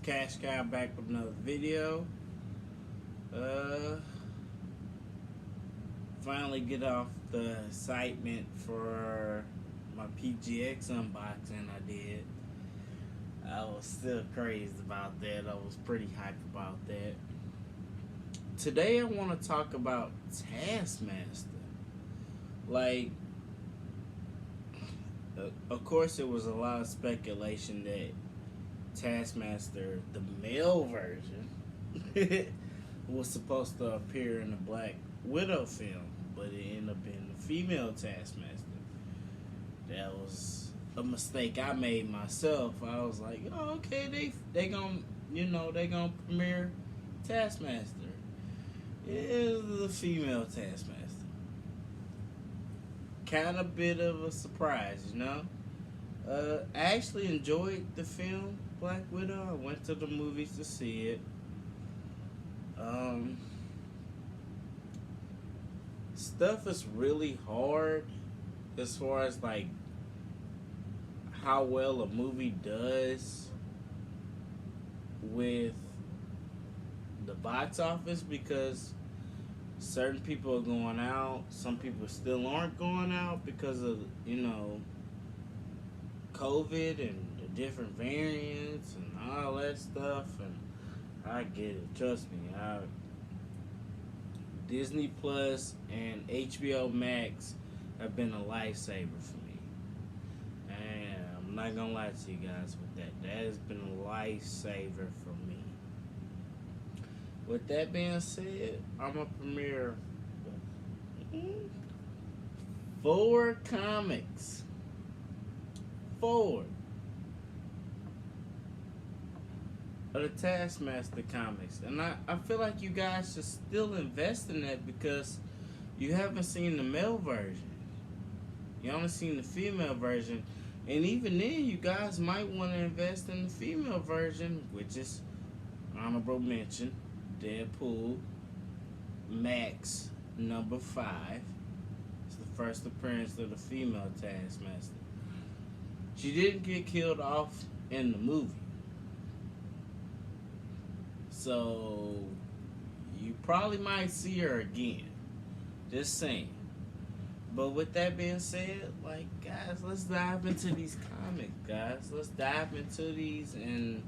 Cash Cow back with another video. Uh, Finally get off the excitement for my PGX unboxing I did. I was still crazed about that. I was pretty hyped about that. Today I want to talk about Taskmaster. Like, of course, it was a lot of speculation that Taskmaster, the male version, was supposed to appear in the Black Widow film, but it ended up being the female Taskmaster. That was a mistake I made myself. I was like, oh, okay, they gonna premiere Taskmaster. It is the female Taskmaster. Kind of bit of a surprise, you know. I actually enjoyed the film Black Widow. I went to the movies to see it. Stuff is really hard as far as like how well a movie does with the box office, because certain people are going out, some people still aren't going out because of, COVID and the different variants and all that stuff. And I get it, trust me. Disney Plus and HBO Max have been a lifesaver for me. And I'm not gonna lie to you guys with that. That has been a lifesaver for me. With that being said, I'm gonna premiere 4 comics. 4 of the Taskmaster comics. And I feel like you guys should still invest in that, because you haven't seen the male version. You only seen the female version. And even then, you guys might want to invest in the female version, which is honorable mention, Deadpool, Max number 5. It's the first appearance of the female Taskmaster. She didn't get killed off in the movie, so you probably might see her again. Just saying. But with that being said, like, guys, let's dive into these comics, guys. Let's dive into these and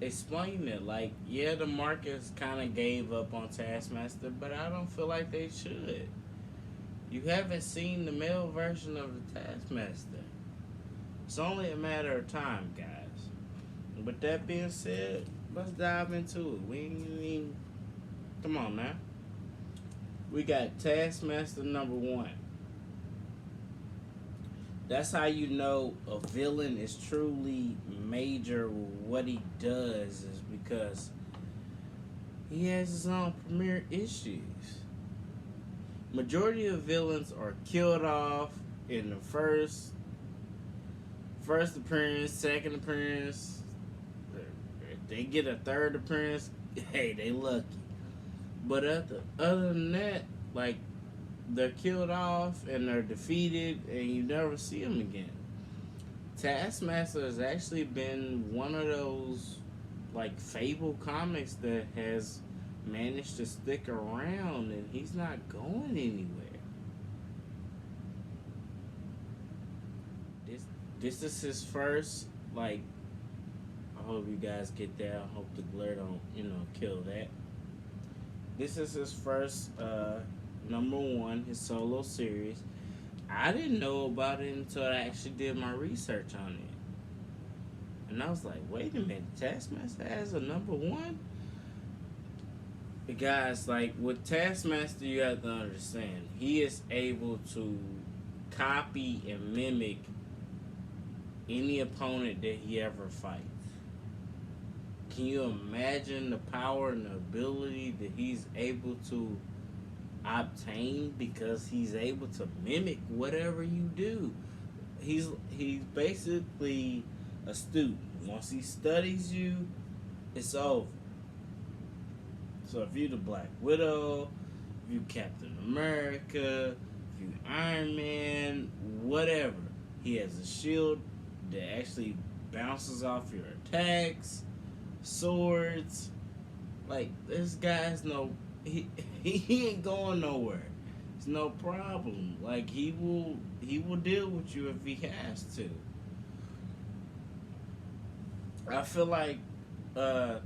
explain it. Like, yeah, the markets kind of gave up on Taskmaster, but I don't feel like they should. You haven't seen the male version of the Taskmaster. It's only a matter of time, guys. With that being said, let's dive into it. Come on now. We got Taskmaster number 1. That's how you know a villain is truly major. What he does is because he has his own premiere issues. Majority of villains are killed off in the first appearance, second appearance. If they get a third appearance, hey, they lucky. But other than that, like, they're killed off and they're defeated and you never see them again. Taskmaster has actually been one of those, like, Fable comics that has managed to stick around, and he's not going anywhere. This is his first, like, I hope you guys get that. I hope the glare don't, kill that. This is his first number 1, his solo series. I didn't know about it until I actually did my research on it. And I was like, wait a minute, Taskmaster has a number 1? Guys, like, with Taskmaster, you have to understand, he is able to copy and mimic any opponent that he ever fights. Can you imagine the power and the ability that he's able to obtain, because he's able to mimic whatever you do? He's basically a student. Once he studies you, it's over. So if you're the Black Widow, if you Captain America, if you Iron Man, whatever, he has a shield that actually bounces off your attacks. swords. Like this guy's no, he ain't going nowhere. It's no problem. Like he will deal with you if he has to. I feel like uh,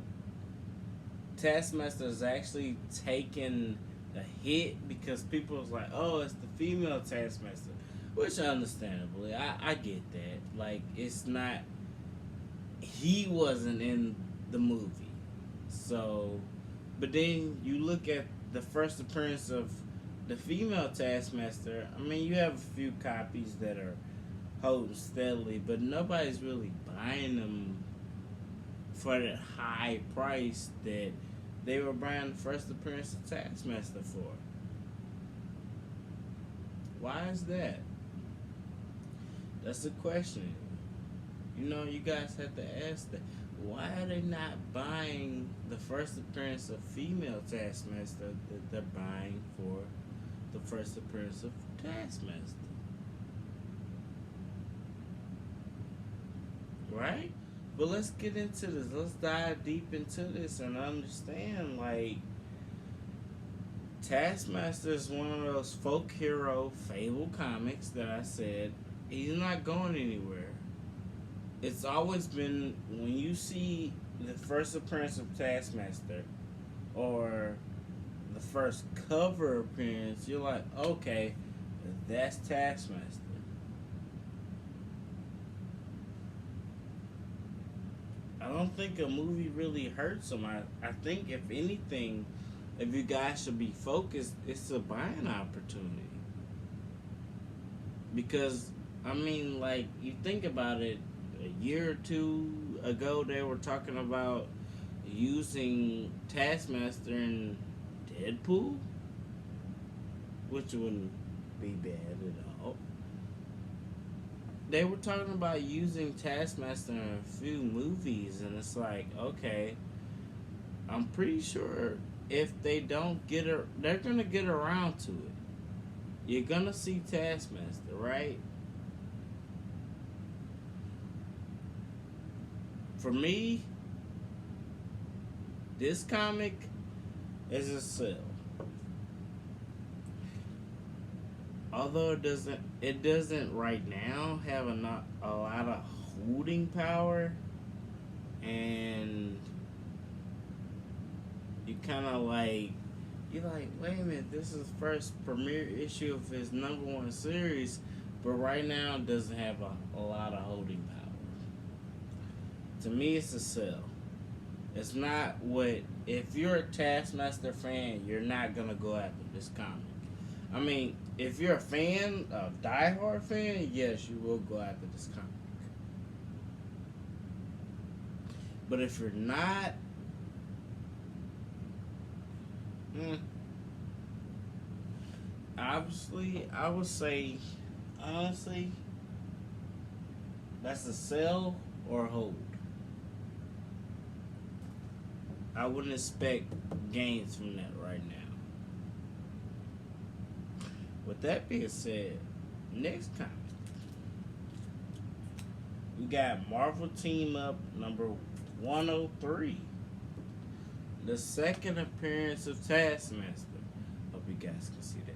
Taskmaster is actually taking a hit because people was like, oh, it's the female Taskmaster, which understandably, I get that. Like, it's not, he wasn't in the movie. So, but then you look at the first appearance of the female Taskmaster, I mean, you have a few copies that are holding steadily, but nobody's really buying them for that high price that they were buying the first appearance of Taskmaster for. Why is that? That's the question. You know, you guys have to ask that. Why are they not buying the first appearance of female Taskmaster that they're buying for the first appearance of Taskmaster? Right? But let's get into this. Let's dive deep into this and understand, like, Taskmaster is one of those folk hero fable comics that I said he's not going anywhere. It's always been, when you see the first appearance of Taskmaster or the first cover appearance, you're like, okay, that's Taskmaster. I don't think a movie really hurts them. I think, if anything, if you guys should be focused, it's a buying opportunity. Because, I mean, like, you think about it, a year or two ago, they were talking about using Taskmaster in Deadpool, which wouldn't be bad at all. They were talking about using Taskmaster in a few movies, and it's like, okay, I'm pretty sure if they don't get her, they're gonna get around to it. You're gonna see Taskmaster, right? For me, this comic is a sell. Although it doesn't right now have a lot of holding power, and you kind of like, you're like, wait a minute, this is the first premiere issue of his #1 series, but right now it doesn't have a lot of holding power. To me, it's a sell. It's not what, if you're a Taskmaster fan, you're not gonna go after this comic. I mean, if you're a fan, a diehard fan, yes, you will go after this comic. But if you're not, obviously, I would say, honestly, that's a sell or a hold. I wouldn't expect gains from that right now. With that being said, next comic, we got Marvel Team Up number 103. The second appearance of Taskmaster. Hope you guys can see that.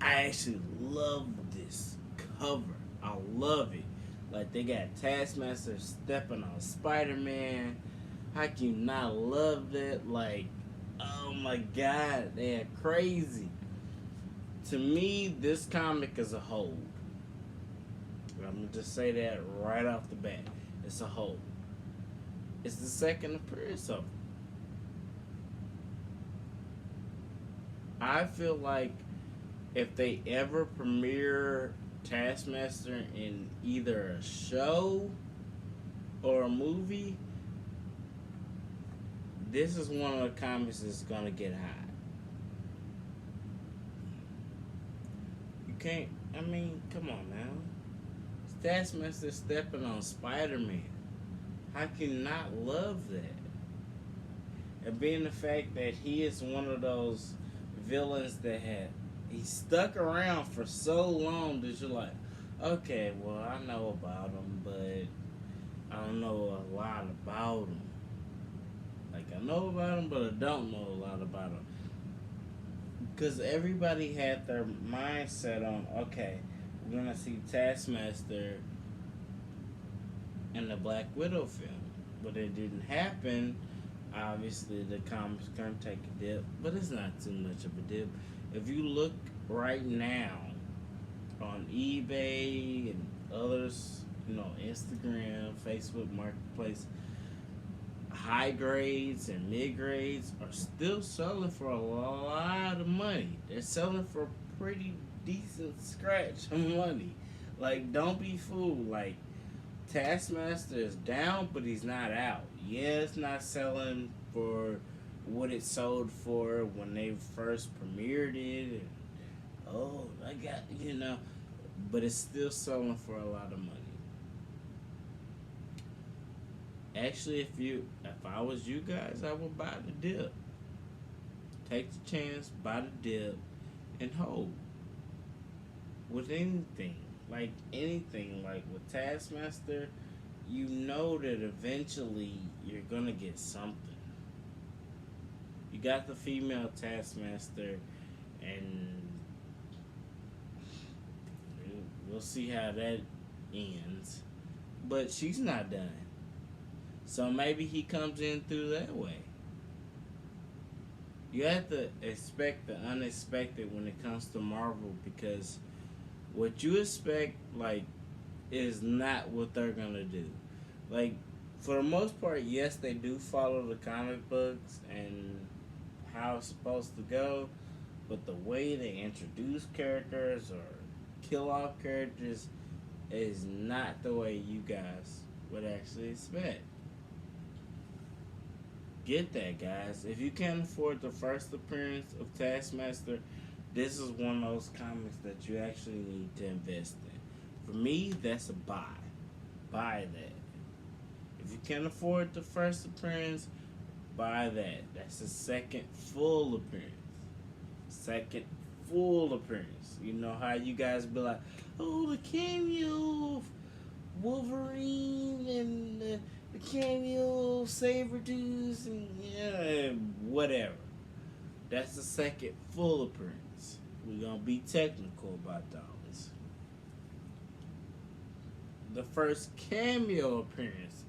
I actually love this cover. I love it. Like, they got Taskmaster stepping on Spider-Man. How can you not love that? Like, oh my god, they're crazy. To me, this comic is a hold. I'm going to just say that right off the bat. It's a hold. It's the second appearance of it. I feel like if they ever premiere Taskmaster in either a show or a movie, this is one of the comics that's going to get high. Can't, I mean, come on now. Taskmaster stepping on Spider-Man. How can you not love that? And being the fact that he is one of those villains that he stuck around for so long that you're like, okay, well, I know about him, but I don't know a lot about him. Like I know about him, but I don't know a lot about him. Because everybody had their mindset on, okay, we're gonna see Taskmaster in the Black Widow film, but it didn't happen. Obviously, the comics gonna take a dip, but it's not too much of a dip. If you look right now on eBay and others, Instagram, Facebook Marketplace, high grades and mid grades are still selling for a lot of money. They're selling for pretty decent scratch of money. Like, don't be fooled. Like, Taskmaster is down, but he's not out. Yeah, it's not selling for what it sold for when they first premiered it. And, oh, I got, but it's still selling for a lot of money. Actually, if I was you guys, I would buy the dip. Take the chance, buy the dip, and hold. With anything, like with Taskmaster, you know that eventually you're gonna get something. You got the female Taskmaster, and we'll see how that ends. But she's not done. So maybe he comes in through that way. You have to expect the unexpected when it comes to Marvel, because what you expect, is not what they're gonna do. Like, for the most part, yes, they do follow the comic books and how it's supposed to go, but the way they introduce characters or kill off characters is not the way you guys would actually expect. Get that, guys. If you can't afford the first appearance of Taskmaster, this is one of those comics that you actually need to invest in. For me, that's a buy. Buy that. If you can't afford the first appearance, buy that. That's the second full appearance. Second full appearance. You know how you guys be like, oh, the cameo of Wolverine and the cameo of Sabretooth and whatever. That's the second full appearance. We're going to be technical about those. The first cameo appearance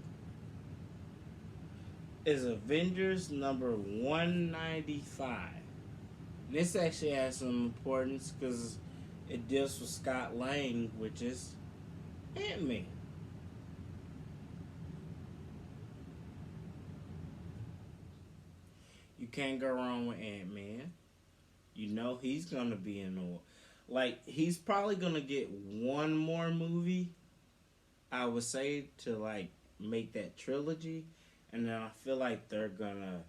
is Avengers Number 195. And this actually has some importance because it deals with Scott Lang, which is Ant-Man. You can't go wrong with Ant-Man. You know he's gonna be in the, he's probably gonna get one more movie, I would say, to make that trilogy, and then I feel like they're gonna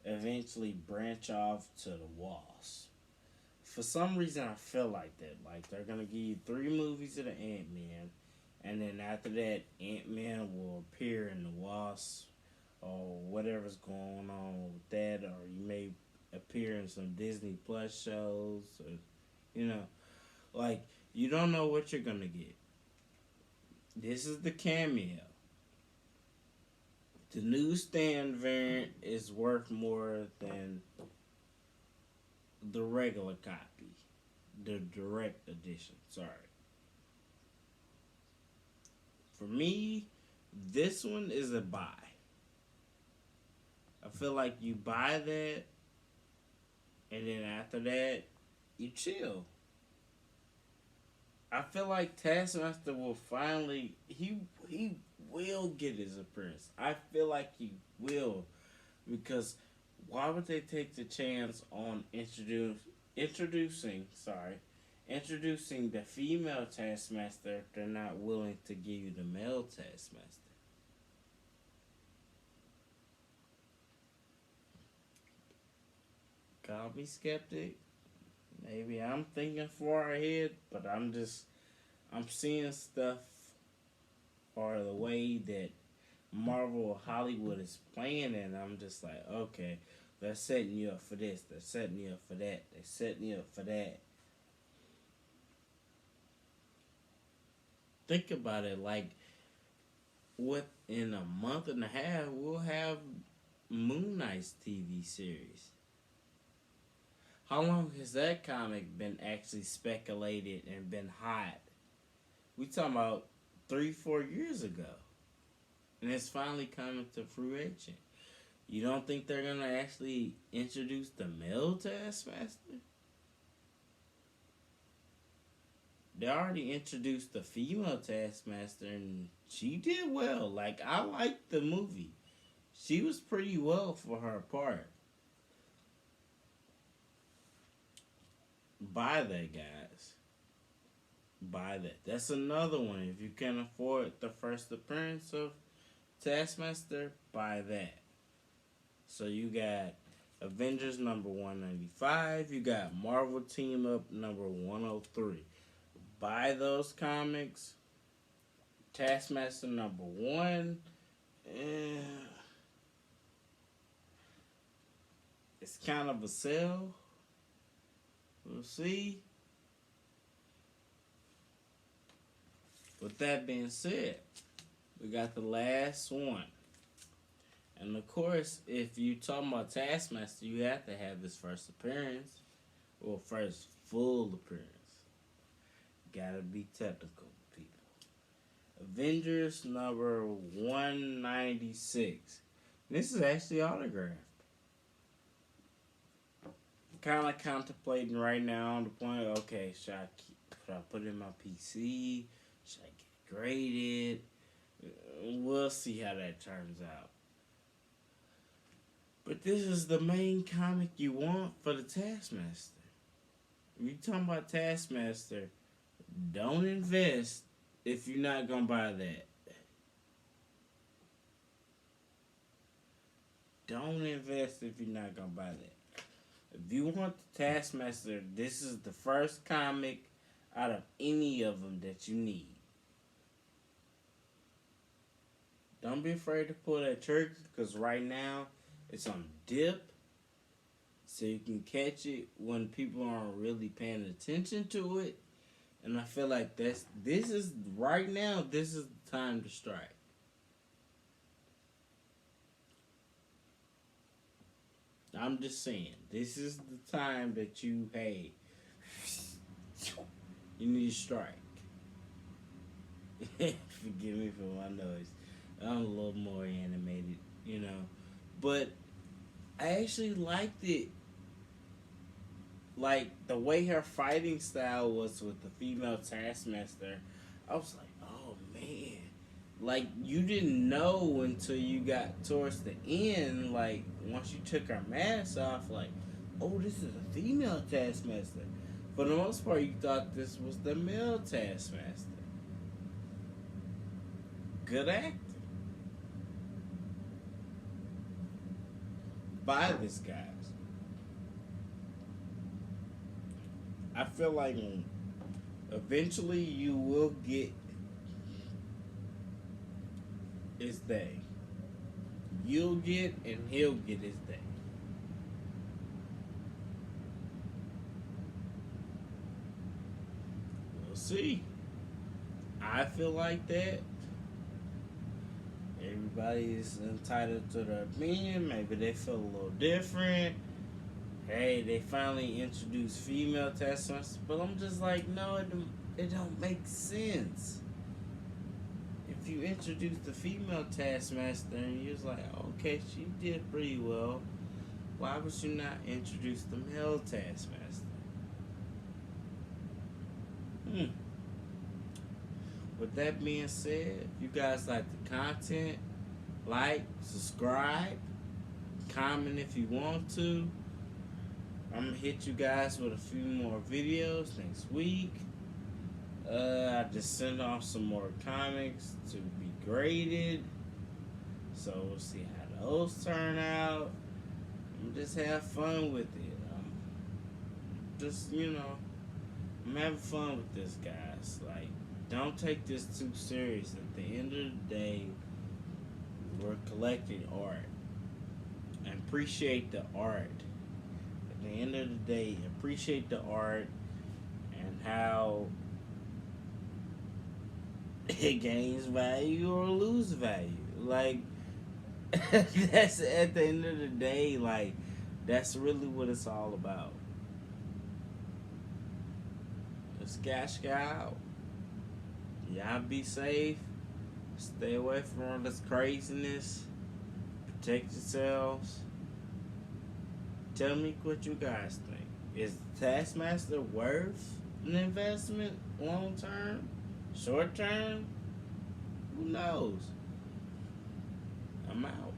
eventually branch off to the Wasp. For some reason, I feel like that. Like, they're gonna give you 3 movies of the Ant-Man, and then after that, Ant-Man will appear in the Wasp, or whatever's going on with that, or you may appear in some Disney Plus shows, or, you don't know what you're gonna get. This is the cameo. The newsstand variant is worth more than the regular copy. The direct edition, sorry. For me, this one is a buy. I feel like you buy that, and then after that, you chill. I feel like Taskmaster will finally, he will get his appearance. I feel like he will, because why would they take the chance on introducing the female Taskmaster if they're not willing to give you the male Taskmaster? Call me skeptic. Maybe I'm thinking far ahead, but I'm seeing stuff, or the way that Marvel or Hollywood is playing, and I'm just like, okay, they're setting you up for this, they're setting you up for that, they're setting you up for that. Think about it, like, what, in a month and a half, we'll have Moon Knight's TV series. How long has that comic been actually speculated and been hot? We talking about 3-4 years ago. And it's finally coming to fruition. You don't think they're gonna actually introduce the male Taskmaster? They already introduced the female Taskmaster and she did well. Like, I liked the movie. She was pretty well for her part. Buy that, guys. Buy that. That's another one. If you can afford the first appearance of Taskmaster, buy that. So you got Avengers number 195. You got Marvel Team Up number 103. Buy those comics. Taskmaster number 1. It's kind of a sell. We'll see. With that being said, we got the last one. And of course, if you talking about Taskmaster, you have to have his first appearance. Or first full appearance. Gotta be technical, people. Avengers number 196. This is actually autographed. Kind of contemplating right now on the point, okay, should I put it in my PC? Should I get it graded? We'll see how that turns out. But this is the main comic you want for the Taskmaster. If you're talking about Taskmaster, don't invest if you're not going to buy that. Don't invest if you're not going to buy that. If you want the Taskmaster, this is the first comic out of any of them that you need. Don't be afraid to pull that trigger, because right now it's on dip, so you can catch it when people aren't really paying attention to it. And I feel like this is right now. This is the time to strike. I'm just saying, this is the time that you need to strike. Forgive me for my noise. I'm a little more animated, But I actually liked it. Like, the way her fighting style was with the female Taskmaster, I was like, oh, man. Like, you didn't know until you got towards the end, like, once you took her mask off, like, oh, this is a female Taskmaster. For the most part, you thought this was the male Taskmaster. Good acting. Buy this, guys. I feel like eventually you will get his day. You'll get and he'll get his day. We'll see. I feel like that. Everybody is entitled to their opinion. Maybe they feel a little different. Hey, they finally introduced female Taskmaster, but I'm just like, no, it don't make sense. If you introduce the female Taskmaster and you're like, okay, she did pretty well, why would you not introduce the male Taskmaster? With that being said, if you guys like the content, like, subscribe, comment if you want to. I'm going to hit you guys with a few more videos next week. I just sent off some more comics to be graded. So we'll see how those turn out. Just have fun with it. I'm having fun with this, guys. Like, don't take this too serious. At the end of the day, we're collecting art. And appreciate the art. At the end of the day, appreciate the art and how it gains value or lose value. Like, That's at the end of the day, like, that's really what it's all about. It's cash out. Y'all be safe. Stay away from all this craziness. Protect yourselves. Tell me what you guys think. Is Taskmaster worth an investment long term? Short term? Who knows? I'm out.